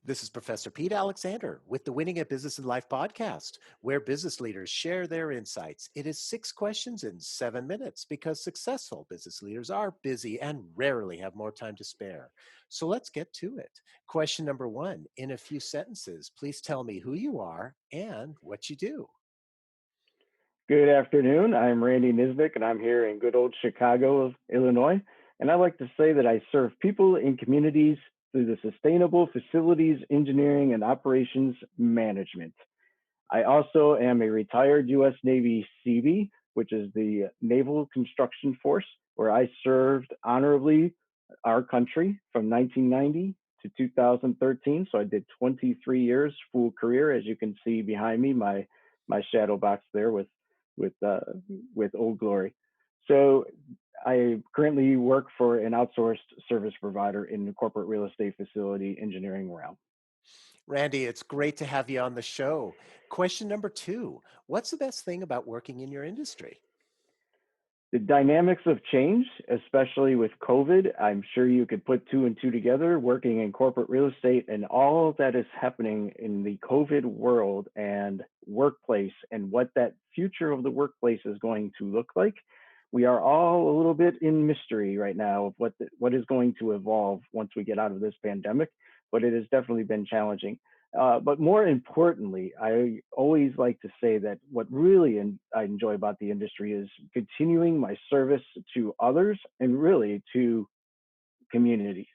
This is Professor Pete Alexander with the Winning at Business and Life podcast, where business leaders share their insights. It is 6 questions in 7 minutes because successful business leaders are busy and rarely have more time to spare. So let's get to it. Question number one: in a few sentences, please tell me who you are and what you do. Good afternoon. I'm Randy Niznick, and I'm here in good old Chicago, Illinois. And I like to say that I serve people in communities through the sustainable facilities engineering and operations management. I also am a retired U.S. Navy Seabee, which is the Naval Construction Force, where I served honorably our country from 1990 to 2013. So I did 23 years full career, as you can see behind me, my shadow box there with uh, with Old Glory. So I currently work for an outsourced service provider in the corporate real estate facility engineering realm. Randy, it's great to have you on the show. Question number two: what's the best thing about working in your industry? The dynamics of change, especially with COVID, I'm sure you could put two and two together working in corporate real estate and all that is happening in the COVID world and workplace and what that future of the workplace is going to look like. We are all a little bit in mystery right now of what is going to evolve once we get out of this pandemic, but it has definitely been challenging. But more importantly, I always like to say that what really I enjoy about the industry is continuing my service to others and really to communities.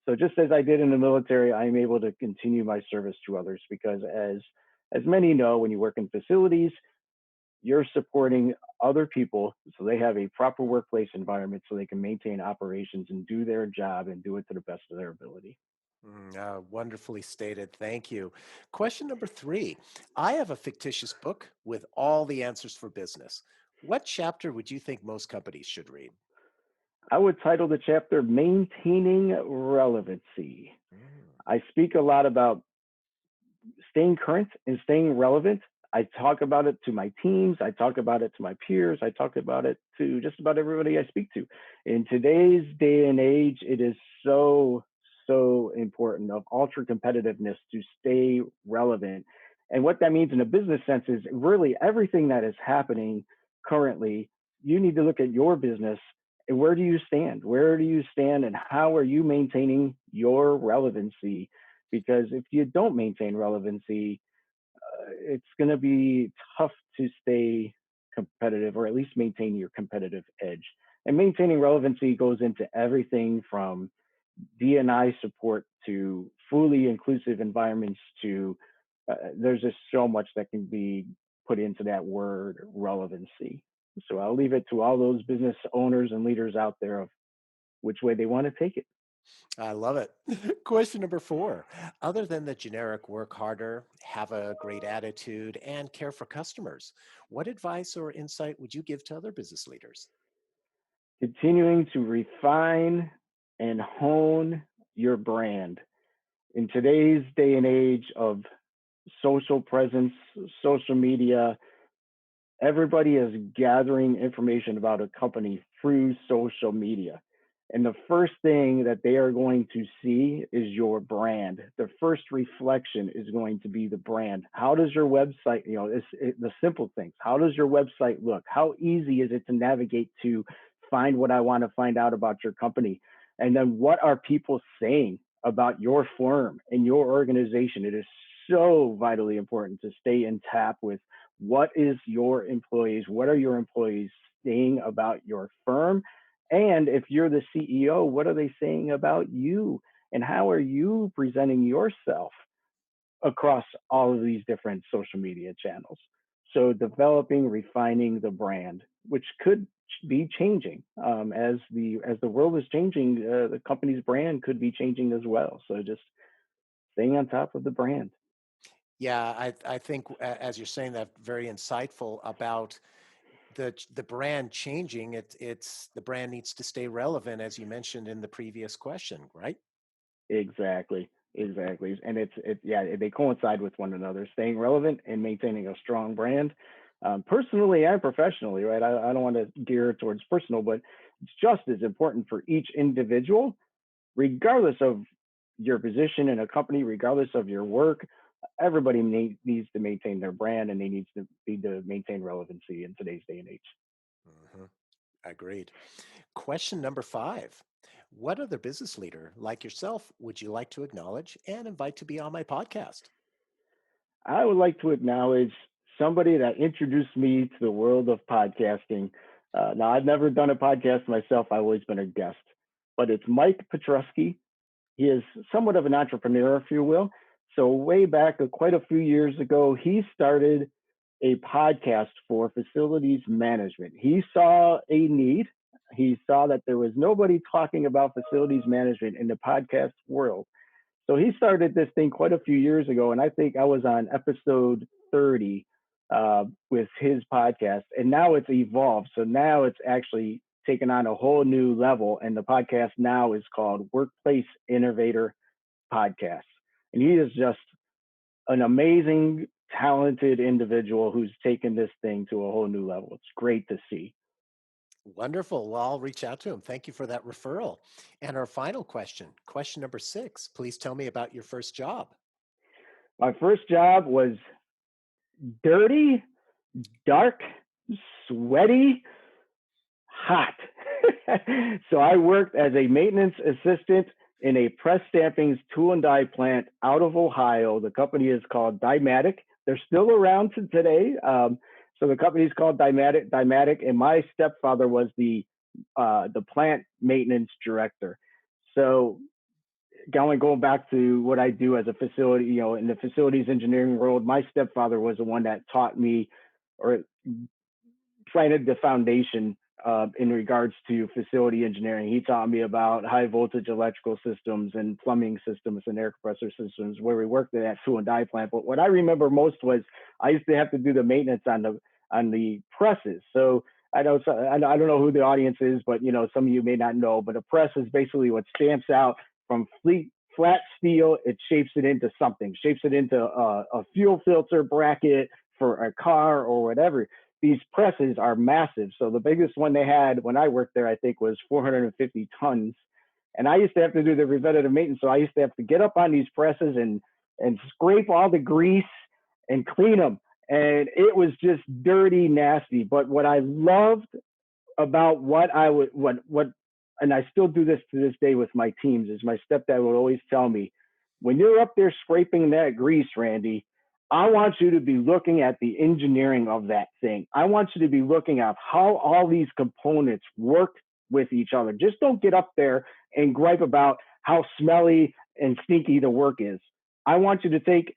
So just as I did in the military, I am able to continue my service to others because as many know, when you work in facilities, you're supporting other people so they have a proper workplace environment so they can maintain operations and do their job and do it to the best of their ability. Wonderfully stated. Thank you. Question number three: I have a fictitious book with all the answers for business. What chapter would you think most companies should read? I would title the chapter Maintaining Relevancy. Mm. I speak a lot about staying current and staying relevant. I talk about it to my teams. I talk about it to my peers. I talk about it to just about everybody I speak to. In today's day and age, it is so important of ultra competitiveness to stay relevant. And what that means in a business sense is really everything that is happening currently, you need to look at your business and where do you stand? Where do you stand and how are you maintaining your relevancy? Because if you don't maintain relevancy, it's going to be tough to stay competitive or at least maintain your competitive edge. And maintaining relevancy goes into everything from D&I support to fully inclusive environments to there's just so much that can be put into that word relevancy. So I'll leave it to all those business owners and leaders out there of which way they want to take it. I love it. Question number four: other than the generic work harder, have a great attitude, and care for customers, what advice or insight would you give to other business leaders? Continuing to refine and hone your brand. In today's day and age of social presence, social media, everybody is gathering information about a company through social media. And the first thing that they are going to see is your brand. The first reflection is going to be the brand. How does your website, the simple things, how does your website look? How easy is it to navigate to find what I want to find out about your company? And then what are people saying about your firm and your organization? It is so vitally important to stay in tap with what are your employees saying about your firm? And if you're the CEO, what are they saying about you? And how are you presenting yourself across all of these different social media channels? So developing, refining the brand, which could be changing as the world is changing. The company's brand could be changing as well. So just staying on top of the brand. Yeah, I think as you're saying that, very insightful about the brand changing. It's the brand needs to stay relevant, as you mentioned in the previous question, right? Exactly. And it's yeah, they coincide with one another. Staying relevant and maintaining a strong brand personally and professionally, right? I don't want to gear it towards personal, but it's just as important for each individual, regardless of your position in a company, regardless of your work. Everybody needs to maintain their brand, and they need to maintain relevancy in today's day and age. Hmm. Agreed. Question number 5. What other business leader like yourself would you like to acknowledge and invite to be on my podcast? I would like to acknowledge somebody that introduced me to the world of podcasting. Now, I've never done a podcast myself, I've always been a guest, but it's Mike Petrusky. He is somewhat of an entrepreneur, if you will. So, way back, quite a few years ago, he started a podcast for facilities management. He saw a need. He saw that there was nobody talking about facilities management in the podcast world. So he started this thing quite a few years ago, and I think I was on episode 30 with his podcast, and now it's evolved. So now it's actually taken on a whole new level, and the podcast now is called Workplace Innovator Podcast. And he is just an amazing, talented individual who's taken this thing to a whole new level. It's great to see. Wonderful. Well, I'll reach out to him. Thank you for that referral. And our final question, question number 6. Please tell me about your first job. My first job was dirty, dark, sweaty, hot. So I worked as a maintenance assistant in a press stampings tool and die plant out of Ohio. The company is called Dymatic. They're still around to today. So the company is called Dymatic, and my stepfather was the plant maintenance director. So going back to what I do as a facility, in the facilities engineering world, my stepfather was the one that taught me or planted the foundation in regards to facility engineering. He taught me about high voltage electrical systems and plumbing systems and air compressor systems where we worked at that tool and die plant. But what I remember most was I used to have to do the maintenance on the presses. So I don't know who the audience is, but some of you may not know. But a press is basically what stamps out from flat steel. It shapes it into something, shapes it into a fuel filter bracket for a car or whatever. These presses are massive. So the biggest one they had when I worked there, I think, was 450 tons. And I used to have to do the preventative maintenance. So I used to have to get up on these presses and scrape all the grease and clean them. And it was just dirty, nasty. But what I loved about what I would, what, and I still do this to this day with my teams, is my stepdad would always tell me, when you're up there scraping that grease, Randy, I want you to be looking at the engineering of that thing. I want you to be looking at how all these components work with each other. Just don't get up there and gripe about how smelly and stinky the work is. I want you to take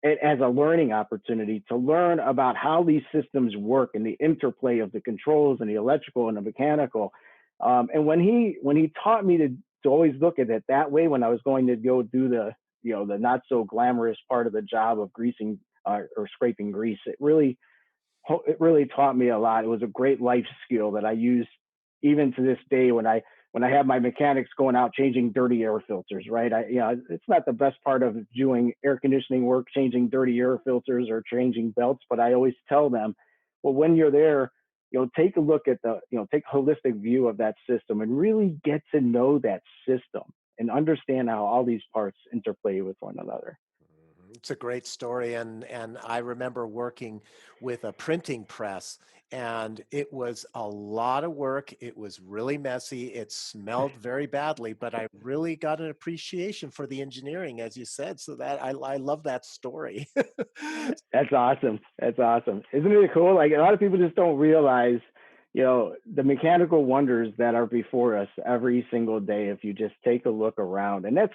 it as a learning opportunity to learn about how these systems work and the interplay of the controls and the electrical and the mechanical. And when he taught me to always look at it that way, when I was going to go do the not so glamorous part of the job of greasing or scraping grease, it really taught me a lot. It was a great life skill that I use even to this day when I have my mechanics going out changing dirty air filters, right? It's not the best part of doing air conditioning work, changing dirty air filters or changing belts, but I always tell them, well, when you're there, take a look at take a holistic view of that system and really get to know that system and understand how all these parts interplay with one another. It's a great story, and I remember working with a printing press, and it was a lot of work. It was really messy. It smelled very badly, but I really got an appreciation for the engineering, as you said. So that I love that story. That's awesome. That's awesome. Isn't it cool? Like a lot of people just don't realize, the mechanical wonders that are before us every single day if you just take a look around. And that's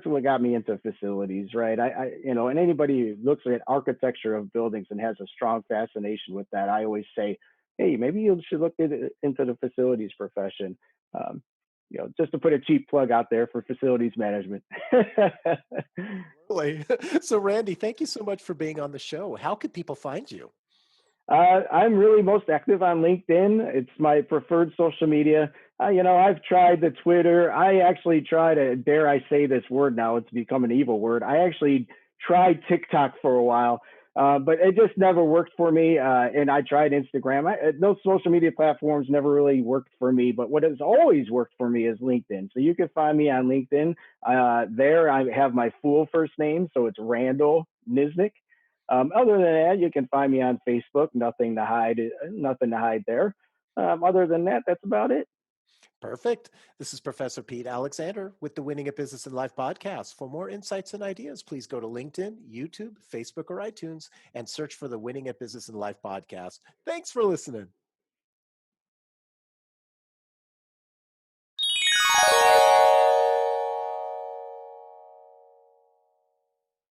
what got me into facilities, right? And anybody who looks at architecture of buildings and has a strong fascination with that, I always say, hey, maybe you should look into the facilities profession. Um, just to put a cheap plug out there for facilities management. Really. So, Randy, thank you so much for being on the show. How could people find you? I'm really most active on LinkedIn. It's my preferred social media. I've tried the Twitter. I actually tried, dare I say this word now, it's become an evil word. I actually tried TikTok for a while. But it just never worked for me. And I tried Instagram. Those social media platforms never really worked for me. But what has always worked for me is LinkedIn. So you can find me on LinkedIn. There, I have my full first name, so it's Randall Niznick. Other than that, you can find me on Facebook. Nothing to hide. Nothing to hide there. Other than that, that's about it. Perfect. This is Professor Pete Alexander with the Winning at Business and Life podcast. For more insights and ideas, please go to LinkedIn, YouTube, Facebook, or iTunes and search for the Winning at Business and Life podcast. Thanks for listening.